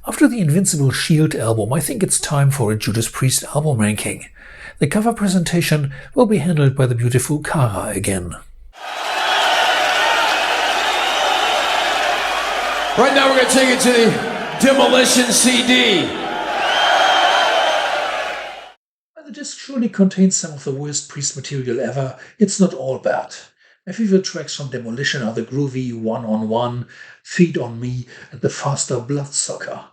After the Invincible Shield album, I think it's time for a Judas Priest album ranking. The cover presentation will be handled by the beautiful Cara again. Right now we're going to take it to the Demolition CD. While the disc surely contains some of the worst Priest material ever, it's not all bad. My favorite tracks from Demolition are the groovy One on One, Feed on Me, and the faster Bloodsucker.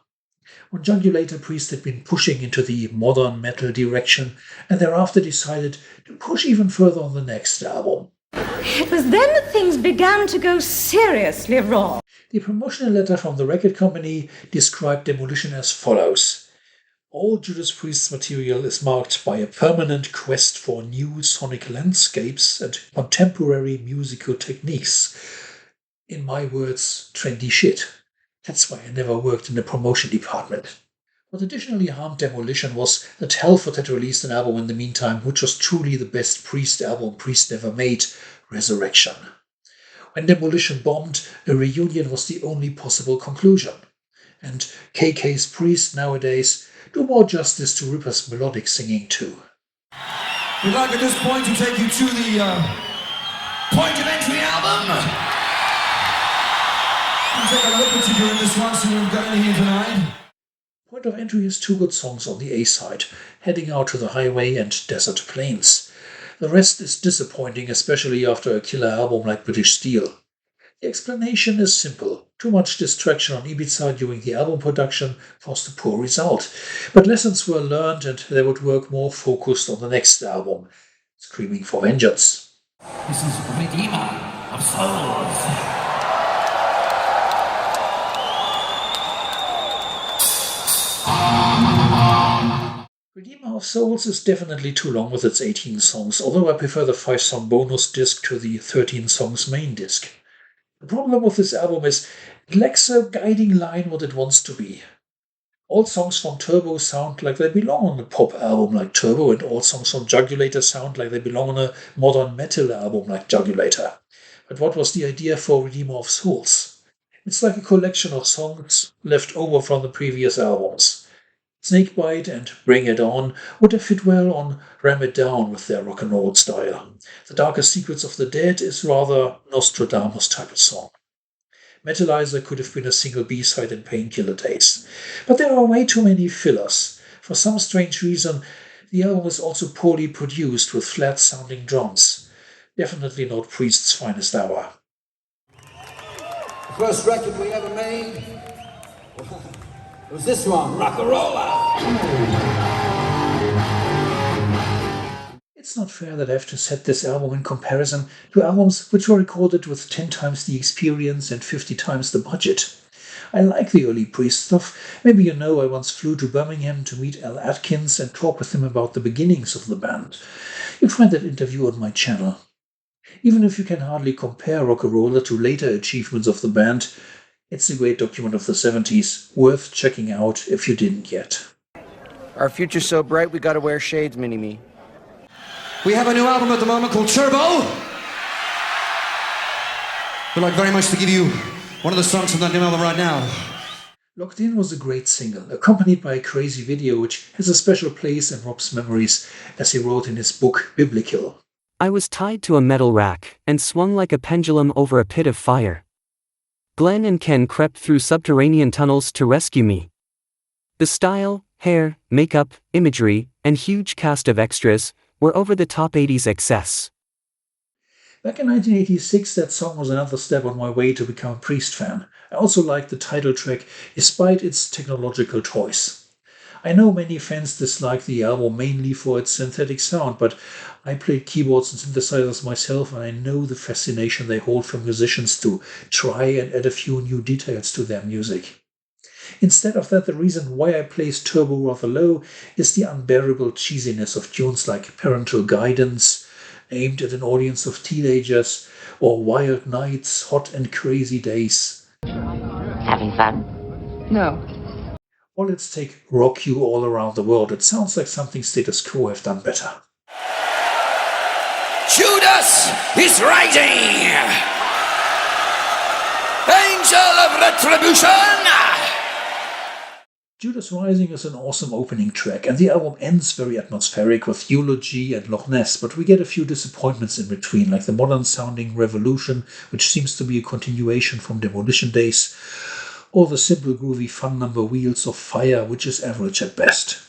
When Jugulator Priest had been pushing into the modern metal direction and thereafter decided to push even further on the next album. It was then that things began to go seriously wrong. The promotional letter from the record company described Demolition as follows. All Judas Priest's material is marked by a permanent quest for new sonic landscapes and contemporary musical techniques. In my words, trendy shit. That's why I never worked in the promotion department. What additionally harmed Demolition was that Halford had released an album in the meantime, which was truly the best Priest album Priest ever made, Resurrection. When Demolition bombed, a reunion was the only possible conclusion. And KK's Priest nowadays do more justice to Ripper's melodic singing too. We'd like at this point to take you to the point of entry album. We'll take a look at you in this one, see what we've got in here tonight. Point of Entry has two good songs on the A-side, Heading Out to the Highway and Desert Plains. The rest is disappointing, especially after a killer album like British Steel. The explanation is simple. Too much distraction on Ibiza during the album production caused a poor result. But lessons were learned and they would work more focused on the next album, Screaming for Vengeance. This is Redeemer of Souls. Redeemer of Souls is definitely too long with its 18 songs, although I prefer the 5-song bonus disc to the 13 songs main disc. The problem with this album is it lacks a guiding line what it wants to be. All songs from Turbo sound like they belong on a pop album like Turbo, and all songs from Jugulator sound like they belong on a modern metal album like Jugulator. But what was the idea for Redeemer of Souls? It's like a collection of songs left over from the previous albums. Snakebite and Bring It On would have fit well on Ram It Down with their rock and roll style. The Darkest Secrets of the Dead is rather Nostradamus type of song. Metalizer could have been a single B-side in Painkiller days. But there are way too many fillers. For some strange reason, the album is also poorly produced with flat-sounding drums. Definitely not Priest's finest hour. The first record we ever made was this one, Rock'n'Rolla. It's not fair that I have to set this album in comparison to albums which were recorded with 10 times the experience and 50 times the budget. I like the early Priest stuff. Maybe you know I once flew to Birmingham to meet Al Atkins and talk with him about the beginnings of the band. You'll find that interview on my channel. Even if you can hardly compare Rock'n'Rolla to later achievements of the band, it's a great document of the 70s, worth checking out if you didn't yet. Our future's so bright we gotta wear shades, Mini-Me. We have a new album at the moment called Turbo. We'd like very much to give you one of the songs from that new album right now. Locked In was a great single, accompanied by a crazy video which has a special place in Rob's memories, as he wrote in his book Biblical. I was tied to a metal rack and swung like a pendulum over a pit of fire. Glenn and Ken crept through subterranean tunnels to rescue me. The style, hair, makeup, imagery, and huge cast of extras were over the top 80s excess. Back in 1986, that song was another step on my way to become a Priest fan. I also liked the title track, despite its technological choice. I know many fans dislike the album mainly for its synthetic sound, but I played keyboards and synthesizers myself, and I know the fascination they hold for musicians to try and add a few new details to their music. Instead of that, the reason why I place Turbo rather low is the unbearable cheesiness of tunes like Parental Guidance, aimed at an audience of teenagers, or Wild Nights, Hot and Crazy Days. Having fun? No. Or let's take Rock You All Around the World. It sounds like something Status Quo have done better. Judas is rising! Angel of Retribution! Judas Rising is an awesome opening track, and the album ends very atmospheric with Eulogy and Loch Ness, but we get a few disappointments in between, like the modern-sounding Revolution, which seems to be a continuation from Demolition Days, or the simple groovy fun number Wheels of Fire, which is average at best.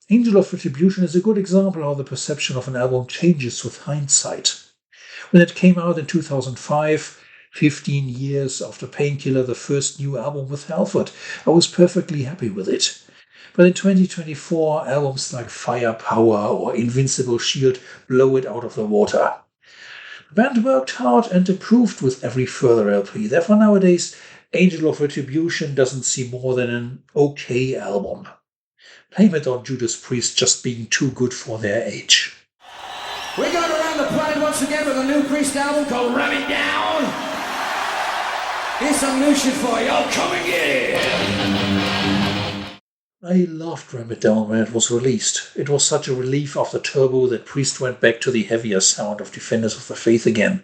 Angel of Retribution is a good example how the perception of an album changes with hindsight. When it came out in 2005, 15 years after Painkiller, the first new album with Halford, I was perfectly happy with it. But in 2024, albums like Firepower or Invincible Shield blow it out of the water. The band worked hard and improved with every further LP. Therefore, nowadays, Angel of Retribution doesn't seem more than an okay album. Blame it on Judas Priest just being too good for their age. We're going around the planet once again with a new Priest album called Run It Down. Here's some new shit for you. Oh, come and get it! I loved Ram It Down when it was released. It was such a relief after Turbo that Priest went back to the heavier sound of Defenders of the Faith again.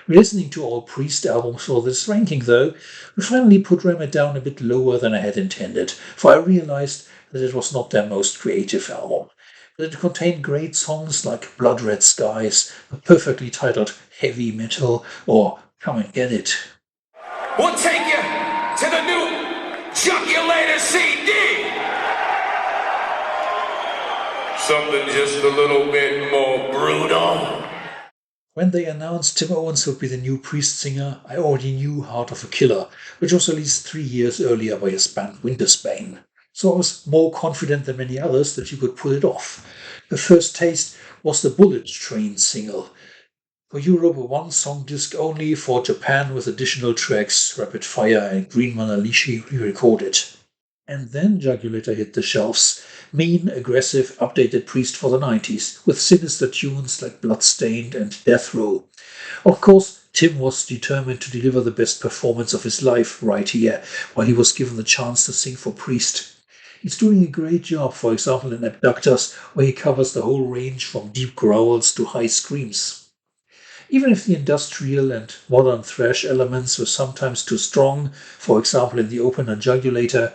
Listening to all Priest albums for this ranking, though, we finally put Ram It Down a bit lower than I had intended, for I realized that it was not their most creative album. But it contained great songs like Blood Red Skies, the perfectly titled Heavy Metal, or Come and Get It. We'll take you to the new Joculator CD. Something just a little bit more brutal. When they announced Tim Owens would be the new Priest singer, I already knew Heart of a Killer, which was released 3 years earlier by his band Wintersbane. So I was more confident than many others that you could pull it off. The first taste was the Bullet Train single. For Europe, a one-song disc only, for Japan with additional tracks, Rapid Fire and Green Manalishi re-recorded. And then Jugulator hit the shelves. Mean, aggressive, updated Priest for the 90s, with sinister tunes like Bloodstained and Death Row. Of course, Tim was determined to deliver the best performance of his life right here, while he was given the chance to sing for Priest. He's doing a great job, for example in Abductors, where he covers the whole range from deep growls to high screams. Even if the industrial and modern thrash elements were sometimes too strong, for example in the opener Jugulator,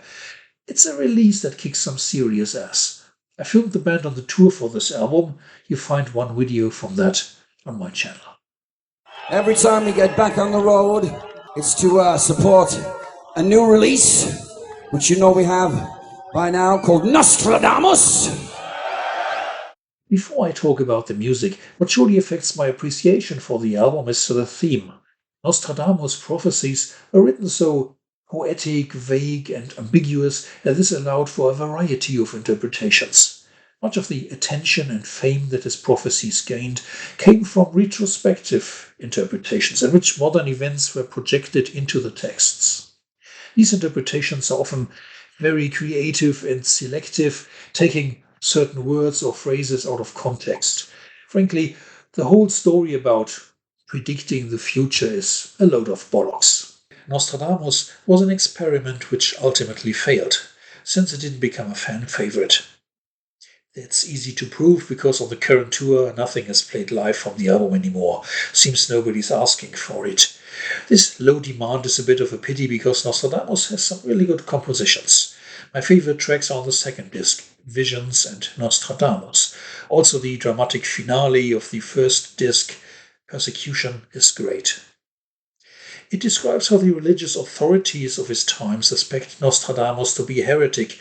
it's a release that kicks some serious ass. I filmed the band on the tour for this album. You find one video from that on my channel. Every time we get back on the road, it's to support a new release, which you know we have by now, called Nostradamus. Before I talk about the music, what surely affects my appreciation for the album is the theme. Nostradamus' prophecies are written so poetic, vague, and ambiguous that this allowed for a variety of interpretations. Much of the attention and fame that his prophecies gained came from retrospective interpretations in which modern events were projected into the texts. These interpretations are often very creative and selective, taking certain words or phrases out of context. Frankly, the whole story about predicting the future is a load of bollocks. Nostradamus was an experiment which ultimately failed, since it didn't become a fan favorite. That's easy to prove because on the current tour nothing is played live from the album anymore. Seems nobody's asking for it. This low demand is a bit of a pity because Nostradamus has some really good compositions. My favorite tracks are on the second disc, Visions and Nostradamus. Also the dramatic finale of the first disc, Persecution, is great. It describes how the religious authorities of his time suspect Nostradamus to be a heretic,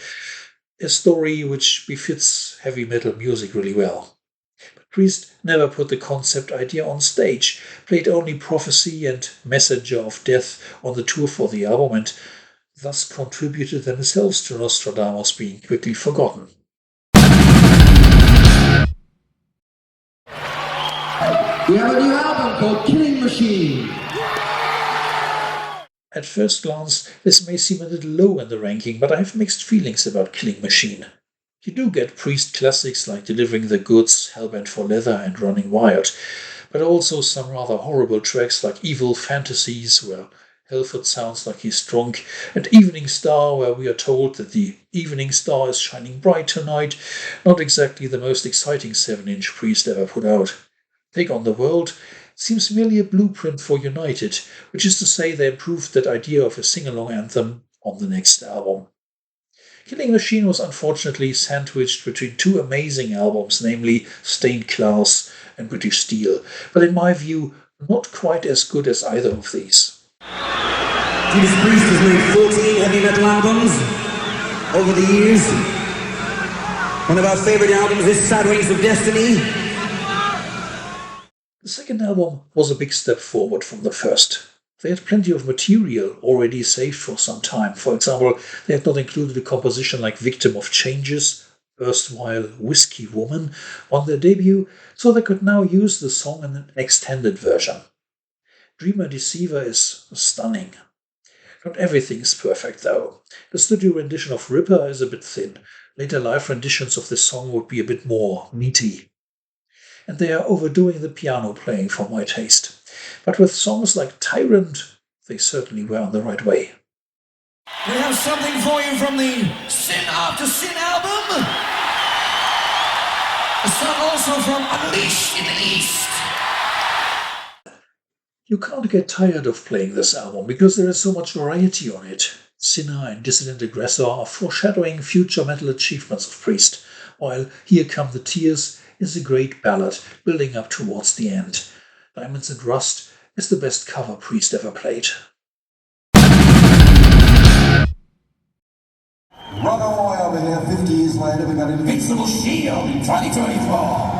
a story which befits heavy metal music really well. But Priest never put the concept idea on stage, played only prophecy and messenger of death on the tour for the album, and thus contributed themselves to Nostradamus being quickly forgotten. We have a new album called Killing Machine. At first glance, this may seem a little low in the ranking, but I have mixed feelings about Killing Machine. You do get Priest classics like Delivering the Goods, Hellbent for Leather and Running Wild, but also some rather horrible tracks like Evil Fantasies, where Halford sounds like he's drunk, and Evening Star, where we are told that the evening star is shining bright tonight, not exactly the most exciting 7-inch Priest ever put out. Take on the World seems merely a blueprint for United, which is to say they improved that idea of a sing-along anthem on the next album. Killing Machine was unfortunately sandwiched between two amazing albums, namely Stained Glass and British Steel, but in my view, not quite as good as either of these. Judas Priest has made 14 heavy metal albums over the years. One of our favorite albums is Sad Wings of Destiny. The second album was a big step forward from the first. They had plenty of material already saved for some time. For example, they had not included a composition like Victim of Changes, erstwhile Whiskey Woman, on their debut, so they could now use the song in an extended version. Dreamer Deceiver is stunning. Not everything is perfect, though. The studio rendition of Ripper is a bit thin. Later live renditions of this song would be a bit more meaty. And they are overdoing the piano playing for my taste. But with songs like Tyrant, they certainly were on the right way. We have something for you from the Sin After Sin album. A song also from Unleashed in the East. You can't get tired of playing this album because there is so much variety on it. Sinner and Dissident Aggressor are foreshadowing future metal achievements of Priest, while Here Come the Tears is a great ballad building up towards the end. Diamonds and Rust is the best cover Priest ever played. Rock on way over here, 50 years later, we got Invincible Shield in 2024.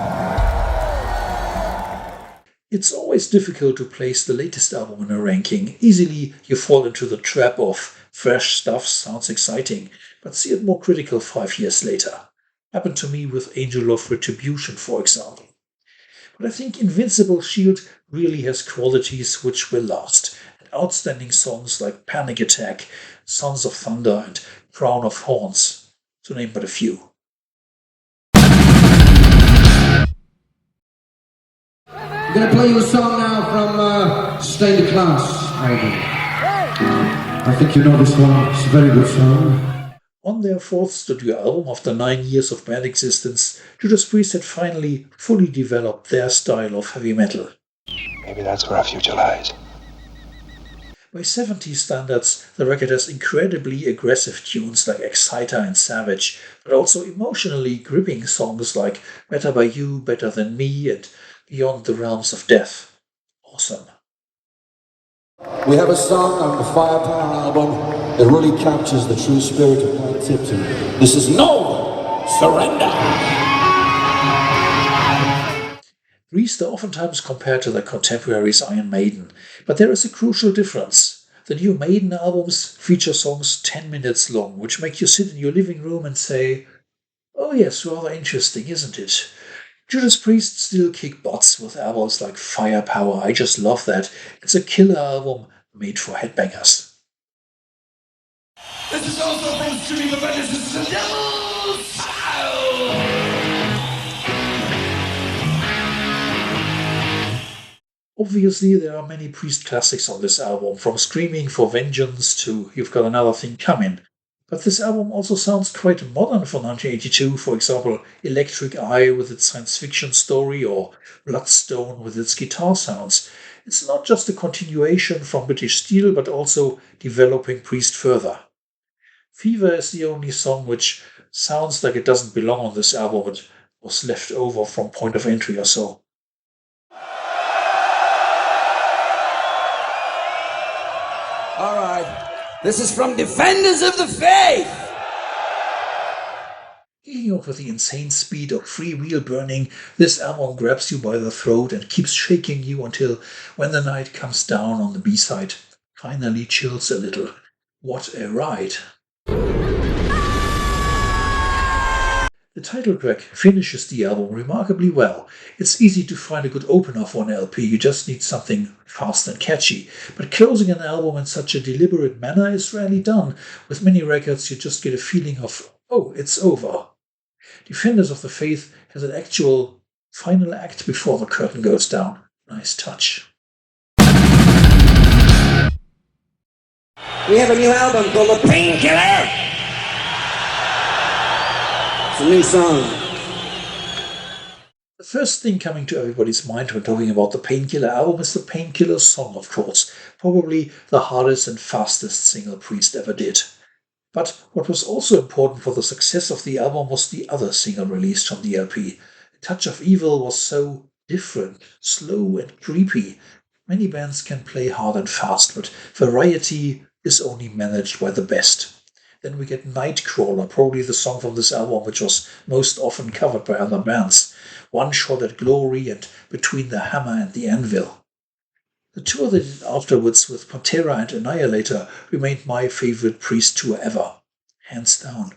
It's always difficult to place the latest album in a ranking. Easily you fall into the trap of fresh stuff sounds exciting, but see it more critical 5 years later. Happened to me with Angel of Retribution, for example. But I think Invincible Shield really has qualities which will last, and outstanding songs like Panic Attack, Sons of Thunder, and Crown of Horns, to name but a few. I'm going to play you a song now from Stained Glass album. I think you know this one. It's a very good song. On their fourth studio album, after 9 years of band existence, Judas Priest had finally fully developed their style of heavy metal. Maybe that's where our future lies. By 70s standards, the record has incredibly aggressive tunes like Exciter and Savage, but also emotionally gripping songs like Better by You, Better Than Me, and Beyond the Realms of Death. Awesome. We have a song on the Firepower album that really captures the true spirit of Mike Tipton. This is No Surrender. Priest are oftentimes compared to their contemporaries Iron Maiden, but there is a crucial difference. The new Maiden albums feature songs 10 minutes long, which make you sit in your living room and say, "Oh yes, rather interesting, isn't it?" Judas Priest still kick butts with albums like Firepower. I just love that. It's a killer album made for headbangers. This is also from Streaming Avengers. This is a Devil's Child. Obviously, there are many Priest classics on this album, from Screaming for Vengeance to You've Got Another Thing Coming. But this album also sounds quite modern for 1982, for example, Electric Eye with its science fiction story or Bloodstone with its guitar sounds. It's not just a continuation from British Steel, but also developing Priest further. Fever is the only song which sounds like it doesn't belong on this album, but was left over from Point of Entry or so. All right. This is from Defenders of the Faith. Kicking off with the insane speed of Free Wheel Burning, this album grabs you by the throat and keeps shaking you until When the Night Comes Down on the B-side finally chills a little. What a ride! The title track finishes the album remarkably well. It's easy to find a good opener for an LP, you just need something fast and catchy. But closing an album in such a deliberate manner is rarely done. With many records you just get a feeling of, oh, it's over. Defenders of the Faith has an actual final act before the curtain goes down. Nice touch. We have a new album called The Painkiller. It's a new song. The first thing coming to everybody's mind when talking about the Painkiller album is the Painkiller song, of course. Probably the hardest and fastest single Priest ever did. But what was also important for the success of the album was the other single released from the LP. A Touch of Evil was so different, slow and creepy. Many bands can play hard and fast, but variety is only managed by the best. Then we get Nightcrawler, probably the song from this album which was most often covered by other bands. One Shot at Glory and Between the Hammer and the Anvil. The tour they did afterwards with Pantera and Annihilator remained my favorite Priest tour ever, hands down.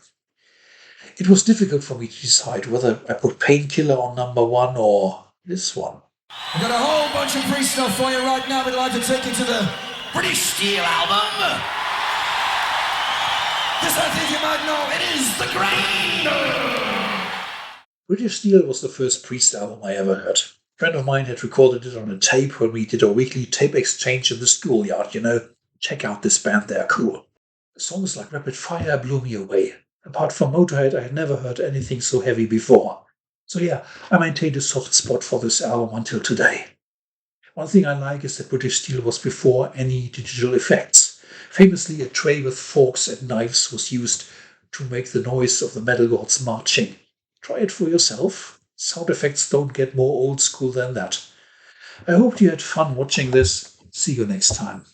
It was difficult for me to decide whether I put Painkiller on number one or this one. I've got a whole bunch of Priest stuff for you right now. We'd like to take you to the British Steel album. This I think you might know, it is The Grinder. British Steel was the first Priest album I ever heard. A friend of mine had recorded it on a tape when we did a weekly tape exchange in the schoolyard, Check out this band, they're cool. Songs like Rapid Fire blew me away. Apart from Motorhead, I had never heard anything so heavy before. So yeah, I maintained a soft spot for this album until today. One thing I like is that British Steel was before any digital effects. Famously, a tray with forks and knives was used to make the noise of the metal gods marching. Try it for yourself. Sound effects don't get more old school than that. I hope you had fun watching this. See you next time.